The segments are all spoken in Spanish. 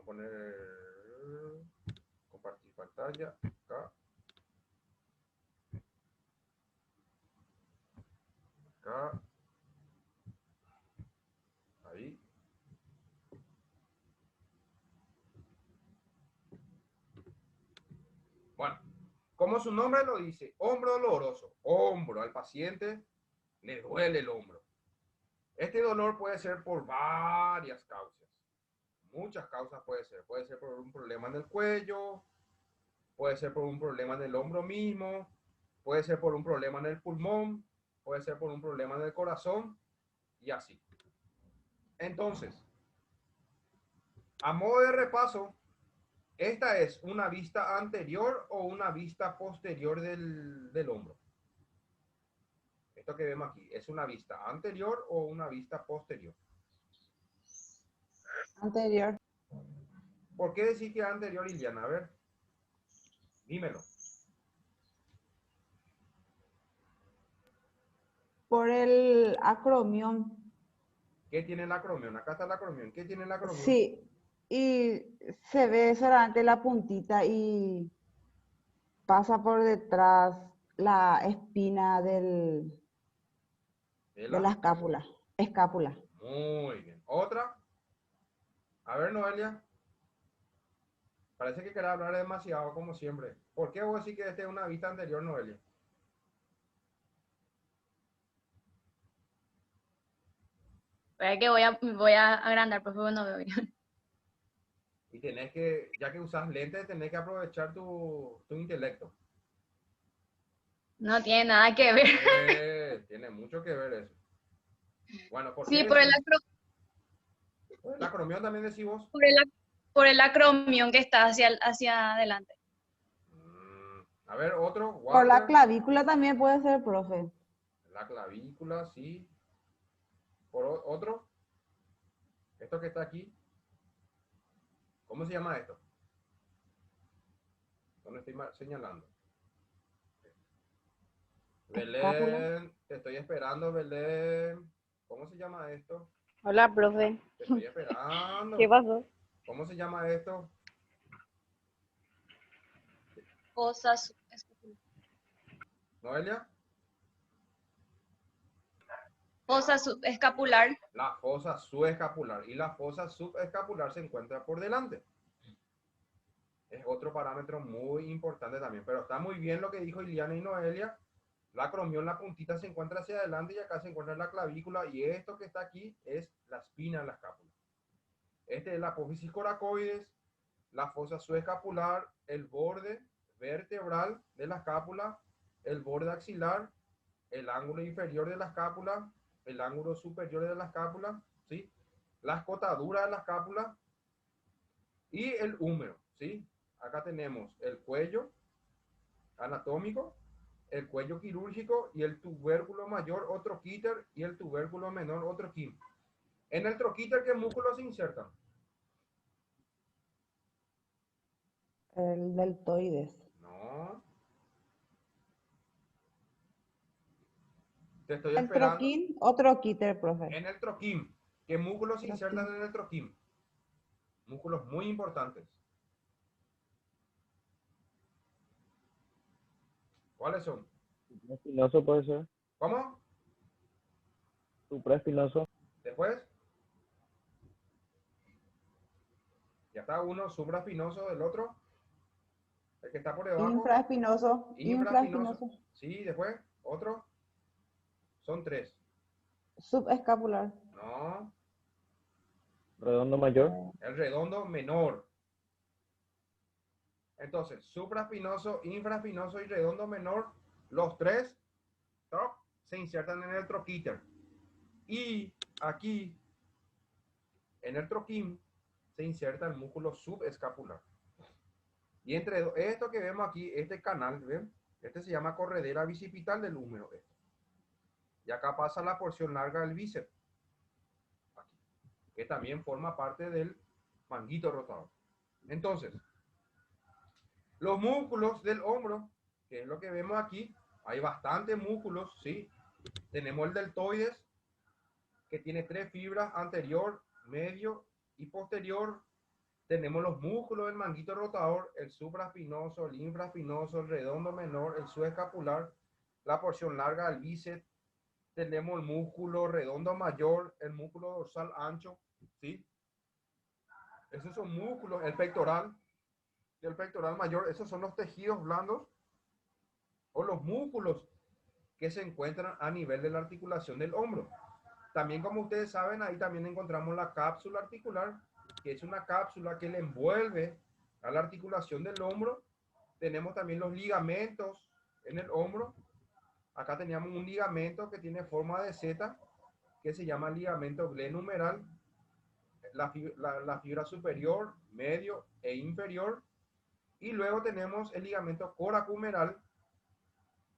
poner compartir pantalla acá. Acá. Ahí. Bueno, como su nombre lo dice, hombro doloroso, hombro, al paciente le duele el hombro. Este dolor puede ser por varias causas. Muchas causas puede ser. Puede ser por un problema en el cuello, puede ser por un problema en el hombro mismo, puede ser por un problema en el pulmón, puede ser por un problema en el corazón y así. Entonces, a modo de repaso, ¿esta es una vista anterior o una vista posterior del hombro? Esto que vemos aquí, ¿es una vista anterior o una vista posterior? Anterior. ¿Por qué decir que es anterior, Iliana? A ver, dímelo. Por el acromión. ¿Qué tiene el acromión? Acá está el acromión. ¿Qué tiene el acromión? Sí, y se ve solamente la puntita y pasa por detrás la espina de la escápula. Escápula. Muy bien. ¿Otra? A ver, Noelia. Parece que querés hablar demasiado, como siempre. ¿Por qué vos decís que esta es una vista anterior, Noelia? Espera que voy a agrandar, por favor, no veo bien. Y tenés que, ya que usas lentes, tenés que aprovechar tu intelecto. No tiene nada que ver. Tiene mucho que ver eso. Bueno, ¿por Sí, qué por el, decís? El acromión también decís vos. por el acromión que está hacia adelante. A ver, otro. Por la Walter. clavícula también puede ser, profe. La clavícula, sí. Por otro. Esto que está aquí. ¿Cómo se llama esto? ¿Dónde estoy señalando? Escápula. Belén, te estoy esperando, Belén. ¿Cómo se llama esto? Hola, profe. Te estoy esperando. ¿Qué pasó? ¿Cómo se llama esto? Fosa subescapular. ¿Noelia? Fosa subescapular. La fosa subescapular. Y la fosa subescapular se encuentra por delante. Es otro parámetro muy importante también. Pero está muy bien lo que dijo Iliana y Noelia. La acromión, la puntita se encuentra hacia adelante y acá se encuentra la clavícula. Y esto que está aquí es la espina de la escápula. Este es la apófisis coracoides, la fosa subescapular, el borde vertebral de la escápula, el borde axilar, el ángulo inferior de la escápula, el ángulo superior de la escápula, ¿sí? La escotadura de la escápula y el húmero, ¿sí? Acá tenemos el cuello anatómico, el cuello quirúrgico y el tubérculo mayor o troquíter y el tubérculo menor o troquín. En el troquíter, ¿qué músculos se insertan? El deltoides. No. Te estoy El esperando. troquín o troquíter, profe. En el troquín. ¿Qué músculos se insertan Troquín. en el troquín? Músculos muy importantes. ¿Cuáles son? Supraespinoso puede ser. ¿Cómo? Supraespinoso. Después. Ya está uno supraespinoso del otro. El que está por debajo. Infraespinoso. Infraespinoso. Sí, después. Otro. Son tres. Subescapular. No. Redondo mayor. El redondo menor. Entonces, supraespinoso, infraespinoso y redondo menor, los tres se insertan en el troquíter. Y aquí, en el troquín, se inserta el músculo subescapular. Y entre esto que vemos aquí, este canal, ¿ven? Este se llama corredera bicipital del húmero. Y acá pasa la porción larga del bíceps, aquí, que también forma parte del manguito rotador. Entonces, los músculos del hombro, que es lo que vemos aquí, hay bastantes músculos, ¿sí? Tenemos el deltoides, que tiene 3 fibras, anterior, medio y posterior. Tenemos los músculos del manguito rotador, el supraespinoso, el infraespinoso, el redondo menor, el subescapular, la porción larga del bíceps. Tenemos el músculo redondo mayor, el músculo dorsal ancho, ¿sí? Esos son músculos, el pectoral y el pectoral mayor. Esos son los tejidos blandos o los músculos que se encuentran a nivel de la articulación del hombro. También, como ustedes saben, ahí también encontramos la cápsula articular, que es una cápsula que le envuelve a la articulación del hombro. Tenemos también los ligamentos en el hombro. Acá teníamos un ligamento que tiene forma de Z, que se llama ligamento glenumeral. La fibra superior, medio e inferior. Y luego tenemos el ligamento coracumeral,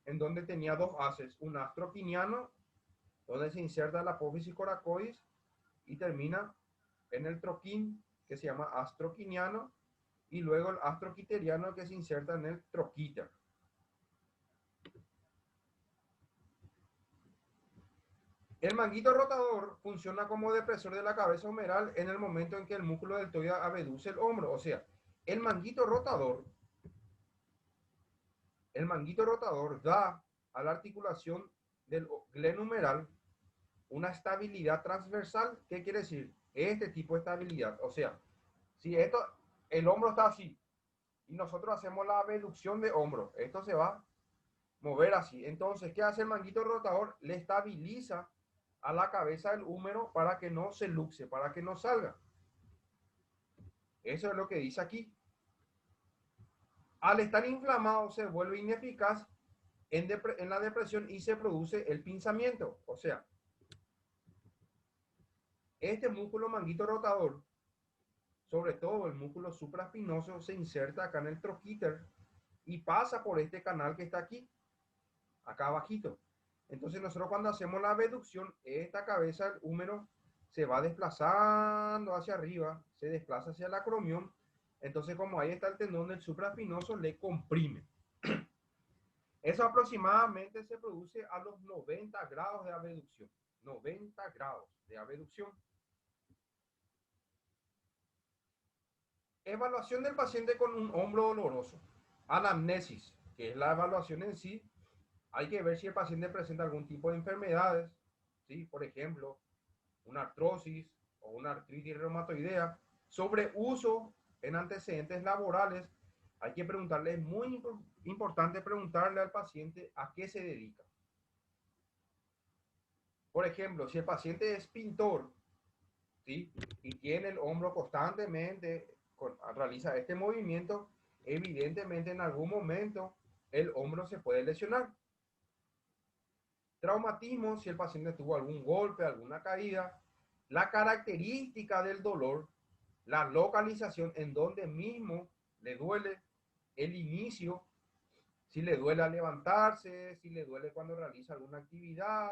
en donde tenía dos haces, un astroquiniano, donde se inserta la apófisis coracoides y termina en el troquín, que se llama astroquiniano, y luego el astroquiteriano, que se inserta en el troquíter. El manguito rotador funciona como depresor de la cabeza humeral en el momento en que el músculo deltoide abduce el hombro. O sea, el manguito rotador da a la articulación del glenumeral una estabilidad transversal. ¿Qué quiere decir? Este tipo de estabilidad. O sea, si el hombro está así y nosotros hacemos la abducción de hombro, esto se va a mover así. Entonces, ¿qué hace el manguito rotador? Le estabiliza a la cabeza del húmero para que no se luxe, para que no salga. Eso es lo que dice aquí. Al estar inflamado se vuelve ineficaz en la depresión y se produce el pinzamiento. O sea, este músculo manguito rotador, sobre todo el músculo supraespinoso, se inserta acá en el troquíter y pasa por este canal que está aquí, acá abajito. Entonces nosotros cuando hacemos la abducción, esta cabeza del húmero se va desplazando hacia arriba, se desplaza hacia el acromión. Entonces, como ahí está el tendón del supraespinoso, le comprime. Eso aproximadamente se produce a los 90 grados de abducción. 90 grados de abducción. Evaluación del paciente con un hombro doloroso. Anamnesis, que es la evaluación en sí. Hay que ver si el paciente presenta algún tipo de enfermedades, ¿sí? Por ejemplo, una artrosis o una artritis reumatoidea. Sobre uso en antecedentes laborales, hay que preguntarle, es muy importante preguntarle al paciente a qué se dedica. Por ejemplo, si el paciente es pintor, ¿sí? Y tiene el hombro constantemente, realiza este movimiento, evidentemente en algún momento el hombro se puede lesionar. Traumatismo, si el paciente tuvo algún golpe, alguna caída, la característica del dolor, la localización en donde mismo le duele, el inicio, si le duele al levantarse, si le duele cuando realiza alguna actividad,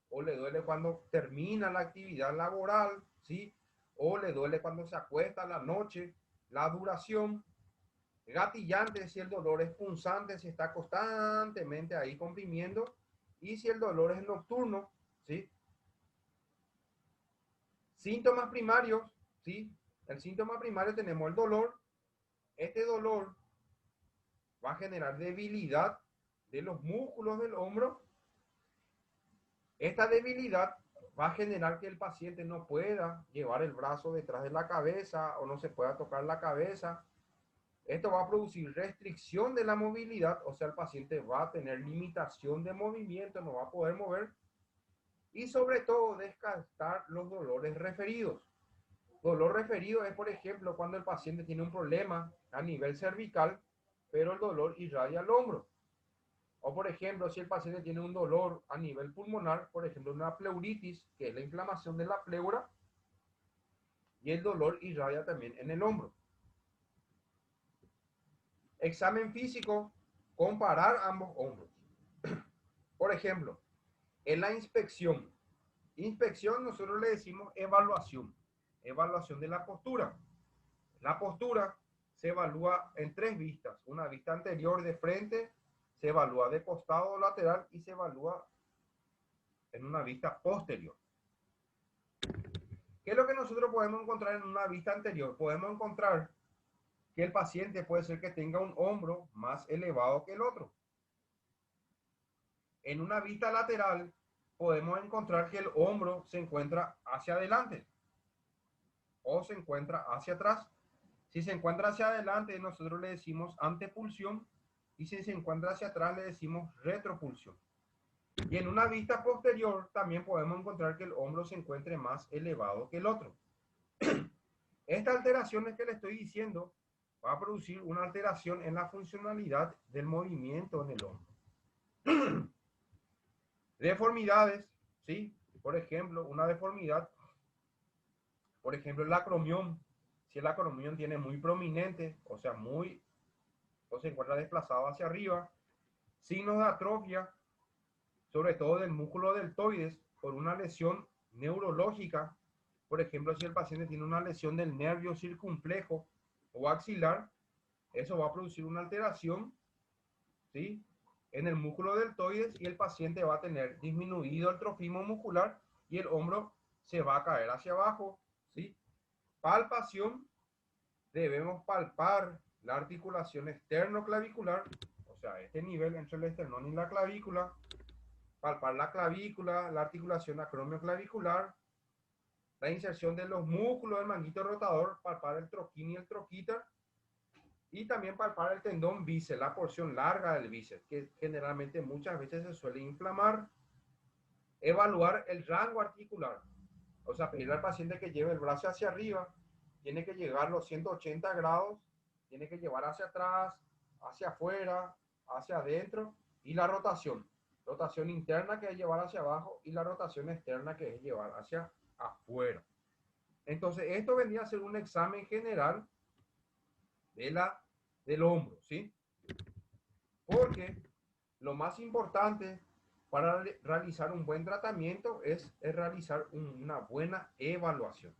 o le duele cuando termina la actividad laboral, ¿sí? O le duele cuando se acuesta a la noche, la duración, gatillante, si el dolor es punzante, si está constantemente ahí comprimiendo, y si el dolor es nocturno, ¿sí? Síntomas primarios, ¿sí? El síntoma primario tenemos el dolor. Este dolor va a generar debilidad de los músculos del hombro. Esta debilidad va a generar que el paciente no pueda llevar el brazo detrás de la cabeza o no se pueda tocar la cabeza. Esto va a producir restricción de la movilidad, o sea, el paciente va a tener limitación de movimiento, no va a poder mover. Y sobre todo, descartar los dolores referidos. Dolor referido es, por ejemplo, cuando el paciente tiene un problema a nivel cervical, pero el dolor irradia al hombro. O, por ejemplo, si el paciente tiene un dolor a nivel pulmonar, por ejemplo, una pleuritis, que es la inflamación de la pleura, y el dolor irradia también en el hombro. Examen físico, comparar ambos hombros. Por ejemplo, en la inspección nosotros le decimos evaluación de la postura. La postura se evalúa en 3 vistas, una vista anterior de frente, se evalúa de costado o lateral y se evalúa en una vista posterior. ¿Qué es lo que nosotros podemos encontrar en una vista anterior? Podemos encontrar que el paciente puede ser que tenga un hombro más elevado que el otro. En una vista lateral podemos encontrar que el hombro se encuentra hacia adelante o se encuentra hacia atrás. Si se encuentra hacia adelante, nosotros le decimos antepulsión, y si se encuentra hacia atrás, le decimos retropulsión. Y en una vista posterior también podemos encontrar que el hombro se encuentre más elevado que el otro. Esta alteración que le estoy diciendo va a producir una alteración en la funcionalidad del movimiento en el hombro. Deformidades, ¿sí? Por ejemplo, una deformidad, por ejemplo, el acromión. Si el acromión tiene muy prominente, o sea, o se encuentra desplazado hacia arriba, signos de atrofia, sobre todo del músculo deltoides, por una lesión neurológica. Por ejemplo, si el paciente tiene una lesión del nervio circunflejo o axilar, eso va a producir una alteración, ¿sí?, en el músculo deltoides, y el paciente va a tener disminuido el trofismo muscular y el hombro se va a caer hacia abajo, ¿sí? Palpación, debemos palpar la articulación esternoclavicular, o sea, este nivel entre el esternón y la clavícula, palpar la clavícula, la articulación acromioclavicular, la inserción de los músculos del manguito rotador, palpar el troquín y el troquíter, y también palpar el tendón bíceps, la porción larga del bíceps, que generalmente muchas veces se suele inflamar. Evaluar el rango articular, o sea, pedirle al paciente que lleve el brazo hacia arriba, tiene que llegar los 180 grados, tiene que llevar hacia atrás, hacia afuera, hacia adentro, y la rotación interna, que es llevar hacia abajo, y la rotación externa, que es llevar hacia afuera. Entonces, esto vendría a ser un examen general del hombro, ¿sí? Porque lo más importante para realizar un buen tratamiento es realizar una buena evaluación.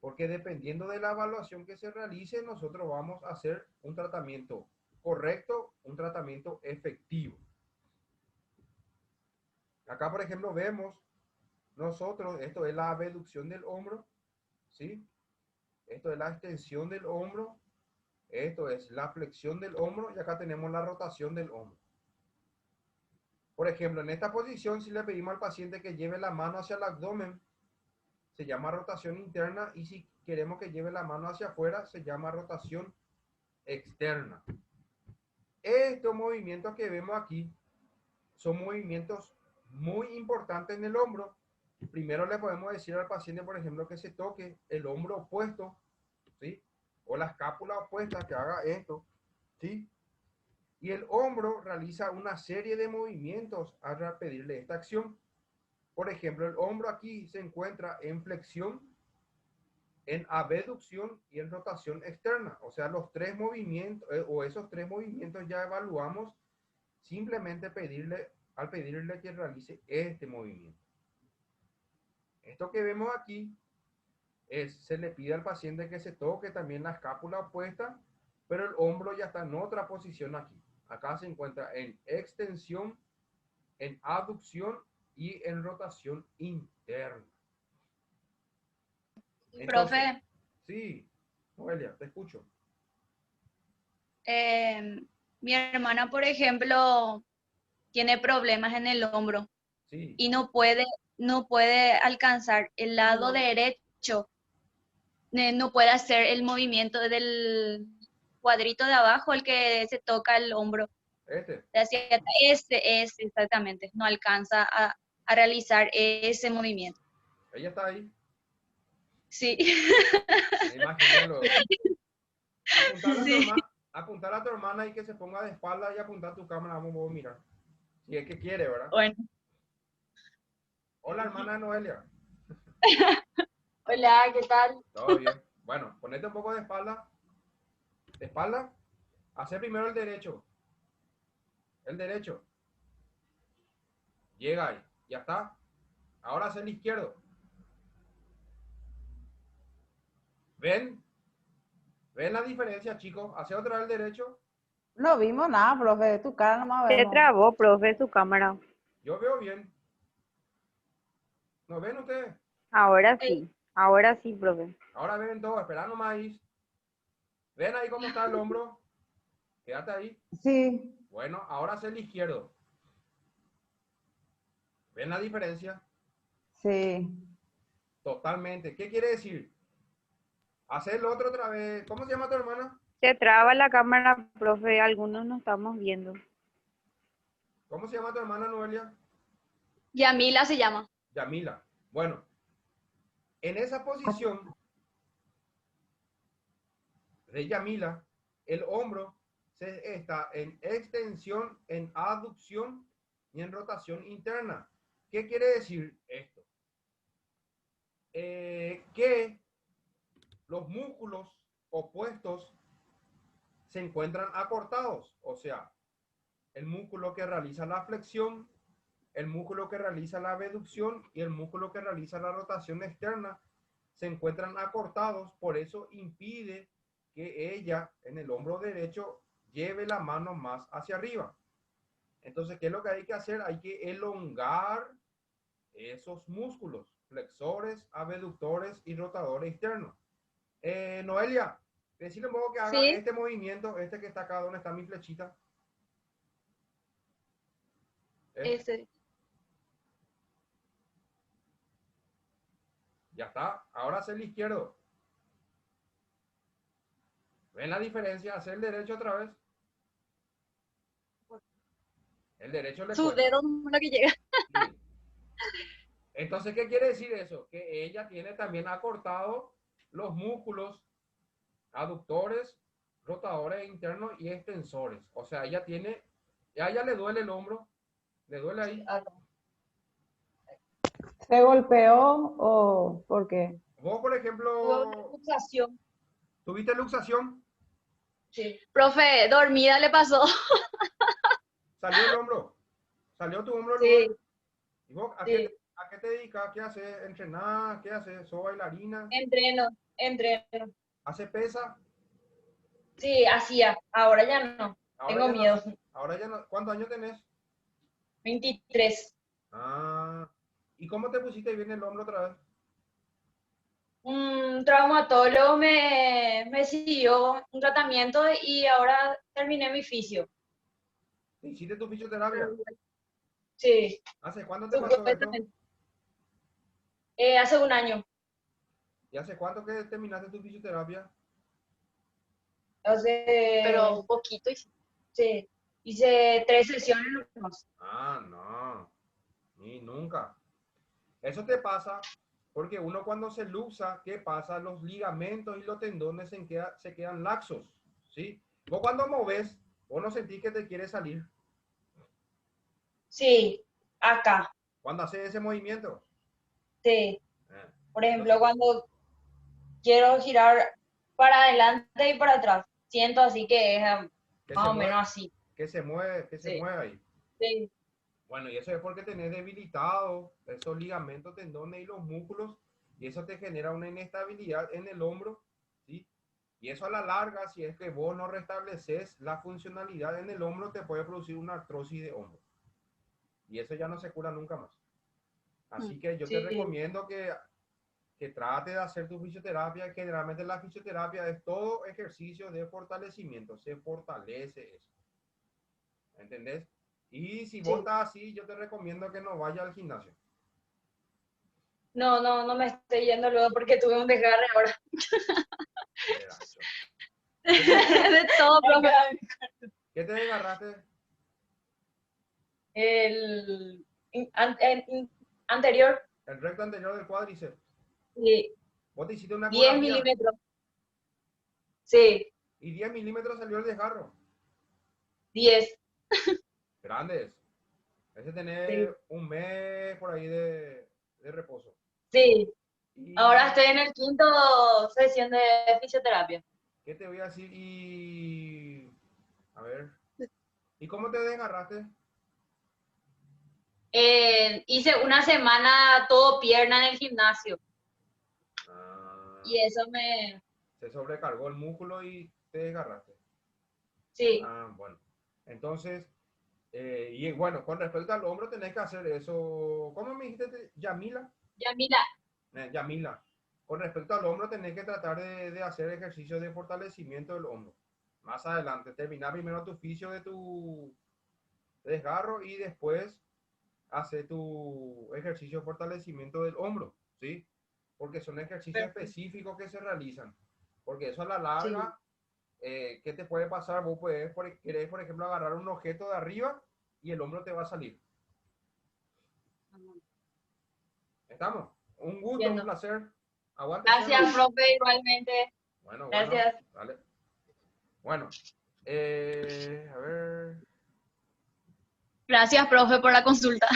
Porque dependiendo de la evaluación que se realice, nosotros vamos a hacer un tratamiento correcto, un tratamiento efectivo. Acá, por ejemplo, vemos nosotros, esto es la abducción del hombro, ¿sí? Esto es la extensión del hombro, esto es la flexión del hombro, y acá tenemos la rotación del hombro. Por ejemplo, en esta posición, si le pedimos al paciente que lleve la mano hacia el abdomen, se llama rotación interna, y si queremos que lleve la mano hacia afuera, se llama rotación externa. Estos movimientos que vemos aquí son movimientos muy importantes en el hombro. Primero le podemos decir al paciente, por ejemplo, que se toque el hombro opuesto, ¿sí?, o la escápula opuesta, que haga esto, ¿sí? Y el hombro realiza una serie de movimientos al pedirle esta acción. Por ejemplo, el hombro aquí se encuentra en flexión, en abducción y en rotación externa. O sea, los tres movimientos, o esos tres movimientos ya evaluamos simplemente al pedirle que realice este movimiento. Esto que vemos aquí se le pide al paciente que se toque también la escápula opuesta, pero el hombro ya está en otra posición aquí. Acá se encuentra en extensión, en abducción y en rotación interna. Entonces, Profe, sí, Noelia, te escucho. mi hermana, por ejemplo, tiene problemas en el hombro Sí, y no puede alcanzar el lado derecho, no puede hacer el movimiento del cuadrito de abajo, el que se toca el hombro. Ese exactamente, no alcanza a realizar ese movimiento. Ella está ahí. Sí. Me imaginé luego. Sí. Apuntar a tu hermana y que se ponga de espalda y apuntar a tu cámara. Vamos a mirar. Si es que quiere, ¿verdad? Bueno. Hola, hermana Noelia. Hola, ¿qué tal? Todo bien. Bueno, ponete un poco de espalda. De espalda. Hacer primero el derecho. El derecho. Llega ahí. Ya está. Ahora hacer el izquierdo. ¿Ven? ¿Ven la diferencia, chicos? Hacer otra vez el derecho. No vimos nada, profe, de tu cara nomás Se vemos. trabó, profe, su cámara. Yo veo bien. ¿No ven ustedes? Ahora sí. Ahora sí, profe. Ahora ven todo, esperá nomás ahí. ¿Ven ahí cómo está el hombro? Quédate ahí. Sí, Bueno, ahora hacia el izquierdo. ¿Ven la diferencia? sí. Totalmente. ¿Qué quiere decir? Hacer el otro otra vez. ¿Cómo se llama tu hermana? Se traba la cámara, profe, algunos no estamos viendo. ¿Cómo se llama tu hermana, Noelia? Yamila se llama. Yamila. Bueno, en esa posición de Yamila, el hombro está en extensión, en aducción y en rotación interna. ¿Qué quiere decir esto? Que los músculos opuestos se encuentran acortados, o sea, el músculo que realiza la flexión, el músculo que realiza la abducción y el músculo que realiza la rotación externa se encuentran acortados, por eso impide que ella en el hombro derecho lleve la mano más hacia arriba. Entonces, ¿qué es lo que hay que hacer? Hay que elongar esos músculos, flexores, abductores y rotadores externos. Noelia, decirle un poco que haga Sí. este movimiento, este que está acá donde está mi flechita. Ese. Ya está. Ahora hacer el izquierdo. ¿Ven la diferencia? Hacer el derecho otra vez. El derecho le Su cuesta. dedo no es lo que llega. Sí. Entonces, ¿qué quiere decir eso? Que ella tiene también acortado los músculos aductores, rotadores internos y extensores. O sea, ella tiene, a ella le duele el hombro, le duele ahí. ¿Se golpeó o por qué? Vos, por Tuve una ejemplo, luxación. ¿tuviste luxación? Sí. Profe, dormida le pasó. ¿Salió el hombro? ¿Salió tu hombro del Sí, lugar? ¿Y vos a sí. qué te dedicas? ¿Qué haces? ¿Entrenás? ¿Qué haces? ¿Sos bailarina? Entreno. ¿Hace pesa? Sí, hacía. Ahora ya no. Ahora Tengo ya no. miedo. Ahora ya no. ¿Cuántos años tenés? 23. Ah. ¿Y cómo te pusiste bien el hombro otra vez? Un traumatólogo me siguió un tratamiento y ahora terminé mi fisio. ¿Hiciste tu fisioterapia? Sí, ¿Hace cuánto te pasó eso? supuestamente. Hace un año. ¿Y hace cuánto que terminaste tu fisioterapia? Pero un poquito. Sí, hice 3 sesiones nomás. Ah, no. Ni nunca. Eso te pasa porque uno cuando se luxa, ¿qué pasa? Los ligamentos y los tendones se quedan laxos, ¿sí? Vos cuando moves, vos no sentís que te quiere salir. Sí, acá. Cuando haces ese movimiento. Sí. Eh, Por ejemplo, cuando quiero girar para adelante y para atrás, siento así que es que más se o mueve, menos así. que se mueve, que se Sí, mueve ahí. sí, Bueno, y eso es porque tenés debilitado esos ligamentos, tendones y los músculos, y eso te genera una inestabilidad en el hombro, ¿sí? Y eso a la larga, si es que vos no restableces la funcionalidad en el hombro, te puede producir una artrosis de hombro. Y eso ya no se cura nunca más. Así que yo te sí. recomiendo que trate de hacer tu fisioterapia. Generalmente la fisioterapia es todo ejercicio de fortalecimiento, se fortalece eso. ¿Entendés? Y si vos Sí. estás así, yo te recomiendo que no vayas al gimnasio. No me estoy yendo luego porque tuve un desgarre ahora. De todo, profe. ¿Qué te desgarraste? El anterior, El recto anterior del cuádriceps. sí, Vos te hiciste una 10 ecografía milímetros. Sí, y 10 milímetros salió el desgarro. 10. Grandes. Ese Sí, tener un mes por ahí de reposo. sí. Y Ahora estoy en el quinto sesión de fisioterapia. ¿qué te voy a decir? Y a ver. ¿Y cómo te desgarraste? Hice una semana todo pierna en el gimnasio Ah, y eso me... se sobrecargó el músculo y te desgarraste. Sí, Ah, bueno. Entonces, y bueno, con respecto al hombro tenés que hacer eso. ¿Cómo me dijiste? Yamila. Yamila, Yamila. Con respecto al hombro, tenés que tratar de hacer ejercicios de fortalecimiento del hombro. Más adelante, terminar primero tu fisio de tu desgarro y después hacer tu ejercicio de fortalecimiento del hombro, ¿sí? Porque son ejercicios Perfecto. específicos que se realizan. Porque eso a la larga, ¿qué te puede pasar? Vos querés, por ejemplo, agarrar un objeto de arriba y el hombro te va a salir. ¿Estamos? Un gusto, Entiendo. un placer. Aguante. Gracias, Chelo. profe, igualmente. Bueno, Gracias. dale. Bueno, a ver. Gracias, profe, por la consulta.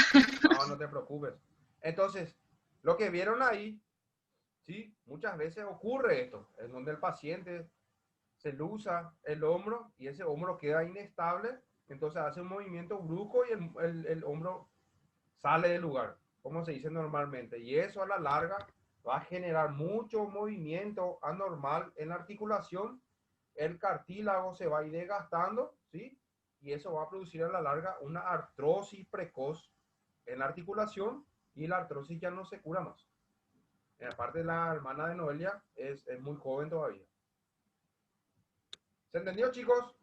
No, no te preocupes. Entonces, lo que vieron ahí, sí, muchas veces ocurre esto, en donde el paciente se luza el hombro y ese hombro queda inestable, entonces hace un movimiento brusco y el hombro sale del lugar, como se dice normalmente. Y eso a la larga va a generar mucho movimiento anormal en la articulación, el cartílago se va a ir desgastando, ¿sí? Y eso va a producir a la larga una artrosis precoz en la articulación y la artrosis ya no se cura más. Aparte, la hermana de Noelia es muy joven todavía. ¿Se entendió, chicos?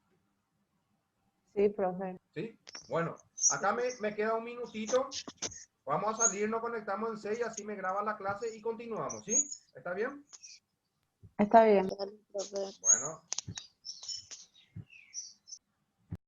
Sí, profe. ¿Sí? Bueno, acá me queda un minutito. Vamos a salir, nos conectamos en 6, así me graba la clase y continuamos, ¿sí? ¿Está bien? Está bien. Dale, profe. Bueno.